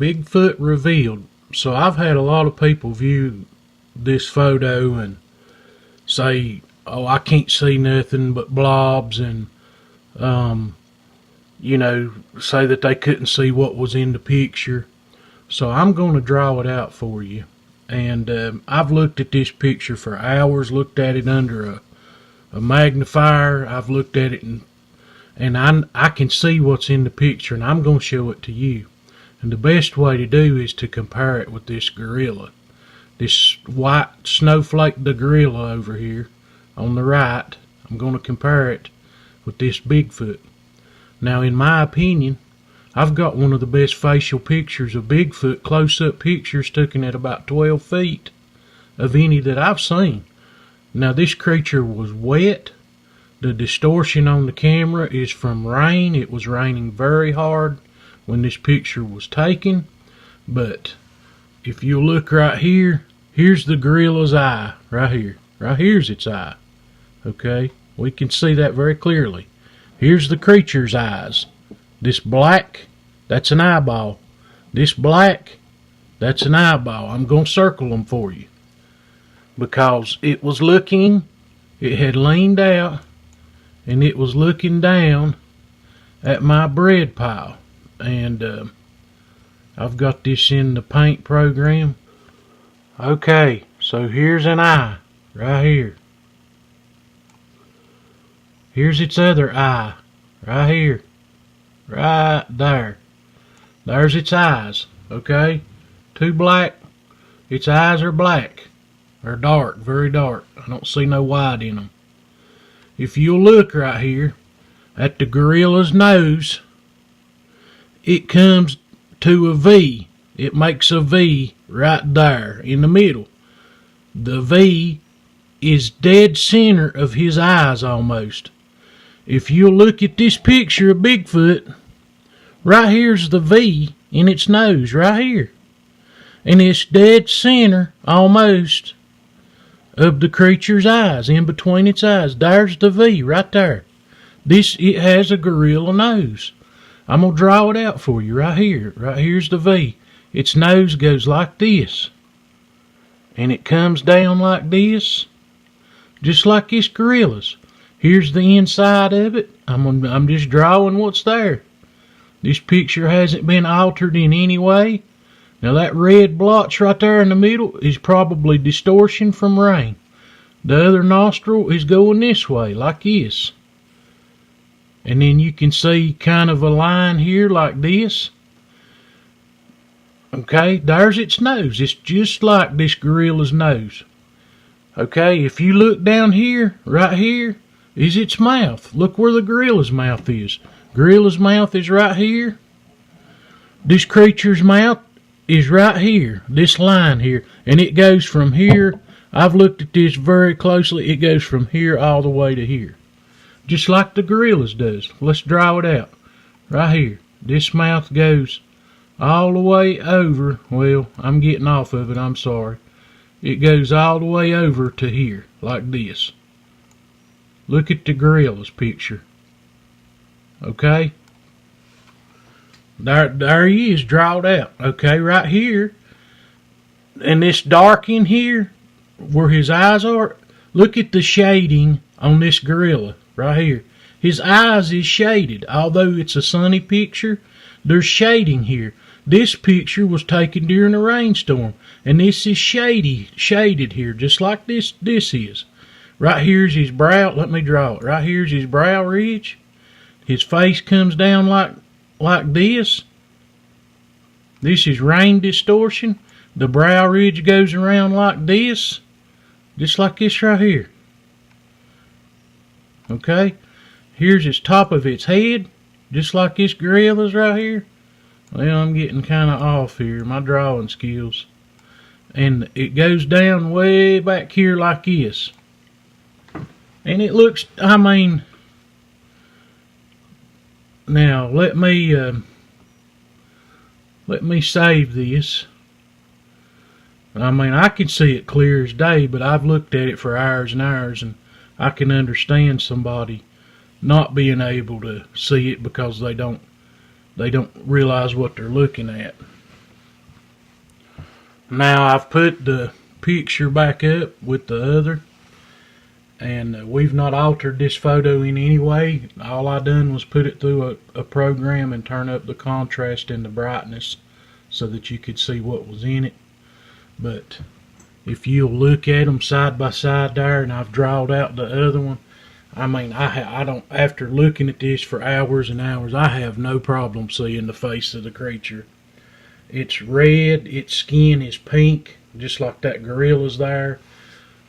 Bigfoot revealed. So I've had a lot of people view this photo and say, oh, I can't see nothing but blobs, and you know, say that they couldn't see what was in the picture. So I'm going to draw it out for you. And I've looked at this picture for hours, looked at it under a magnifier. I've looked at it and I can see what's in the picture, and I'm going to show it to you. And the best way to do is to compare it with this gorilla. This white snowflake, the gorilla over here on the right. I'm going to compare it with this Bigfoot. Now, in my opinion, I've got one of the best facial pictures of Bigfoot, close-up pictures taken at about 12 feet of any that I've seen. Now, this creature was wet. The distortion on the camera is from rain. It was raining very hard when this picture was taken. But if you look right here, here's the gorilla's eye, right here. Right here's its eye. Okay, we can see that very clearly. Here's the creature's eyes. This black, that's an eyeball. This black, that's an eyeball. I'm going to circle them for you. Because it was looking, it had leaned out, and it was looking down at my bread pile. And I've got this in the paint program. Okay, so here's an eye, right here. Here's its other eye, right here. Right there. There's its eyes, okay? Two black. Its eyes are black. They're dark, very dark. I don't see no white in them. If you'll look right here at the gorilla's nose, it comes to a V. It makes a V right there in the middle. The V is dead center of his eyes almost. If you'll look at this picture of Bigfoot, right here's the V in its nose, right here. And it's dead center, almost, of the creature's eyes, in between its eyes. There's the V, right there. It has a gorilla nose. I'm going to draw it out for you right here. Right here's the V. Its nose goes like this. And it comes down like this, just like this gorilla's. Here's the inside of it. I'm just drawing what's there. This picture hasn't been altered in any way. Now that red blotch right there in the middle is probably distortion from rain. The other nostril is going this way, like this. And then you can see kind of a line here like this. Okay, there's its nose. It's just like this gorilla's nose. Okay, if you look down here, right here, is its mouth. Look where the gorilla's mouth is. Gorilla's mouth is right here. This creature's mouth is right here. This line here. And it goes from here. I've looked at this very closely. It goes from here all the way to here. Just like the gorilla's does. Let's draw it out. Right here. This mouth goes all the way over. Well, I'm getting off of it. I'm sorry. It goes all the way over to here. Like this. Look at the gorilla's picture. Okay? There he is, drawed out. Okay, right here. And this dark in here, where his eyes are, look at the shading on this gorilla, right here. His eyes is shaded. Although it's a sunny picture, there's shading here. This picture was taken during a rainstorm. And this is shaded here, just like this is. Right here's his brow. Let me draw it. Right here's his brow ridge. His face comes down like this. This is rain distortion. The brow ridge goes around like this. Just like this right here. Okay. Here's his top of its head. Just like this gorilla's right here. Well, I'm getting kind of off here. My drawing skills. And it goes down way back here like this. And it looks, I mean, now let me save this. I mean, I can see it clear as day, but I've looked at it for hours and hours, and I can understand somebody not being able to see it because they don't realize what they're looking at. Now I've put the picture back up with the other, and we've not altered this photo in any way. All I done was put it through a program and turn up the contrast and the brightness so that you could see what was in it. But if you'll look at them side by side there, and I've drawed out the other one, I mean, I don't, after looking at this for hours and hours, I have no problem seeing the face of the creature. It's red, its skin is pink, just like that gorilla's there.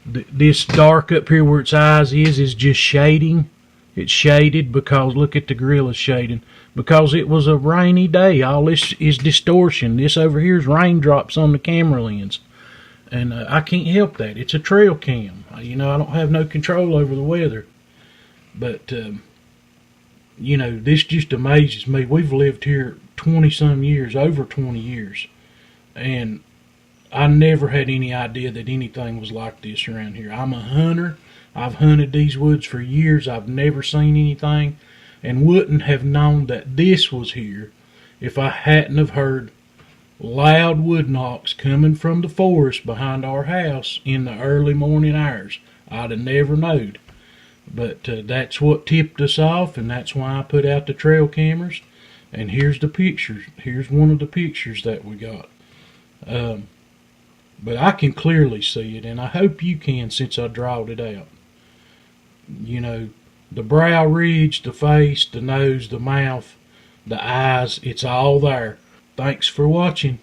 This dark up here where its eyes is just shading. It's shaded because, look at the gorilla's shading. Because it was a rainy day. All this is distortion. This over here is raindrops on the camera lens. And I can't help that. It's a trail cam. You know, I don't have no control over the weather. But, you know, this just amazes me. We've lived here 20-some years, over 20 years. And I never had any idea that anything was like this around here. I'm a hunter. I've hunted these woods for years. I've never seen anything, and wouldn't have known that this was here if I hadn't have heard loud wood knocks coming from the forest behind our house in the early morning hours. I'd have never knowed. But that's what tipped us off, and that's why I put out the trail cameras. And here's the pictures. Here's one of the pictures that we got. But I can clearly see it, and I hope you can since I drawed it out. You know, the brow ridge, the face, the nose, the mouth, the eyes, it's all there. Thanks for watching.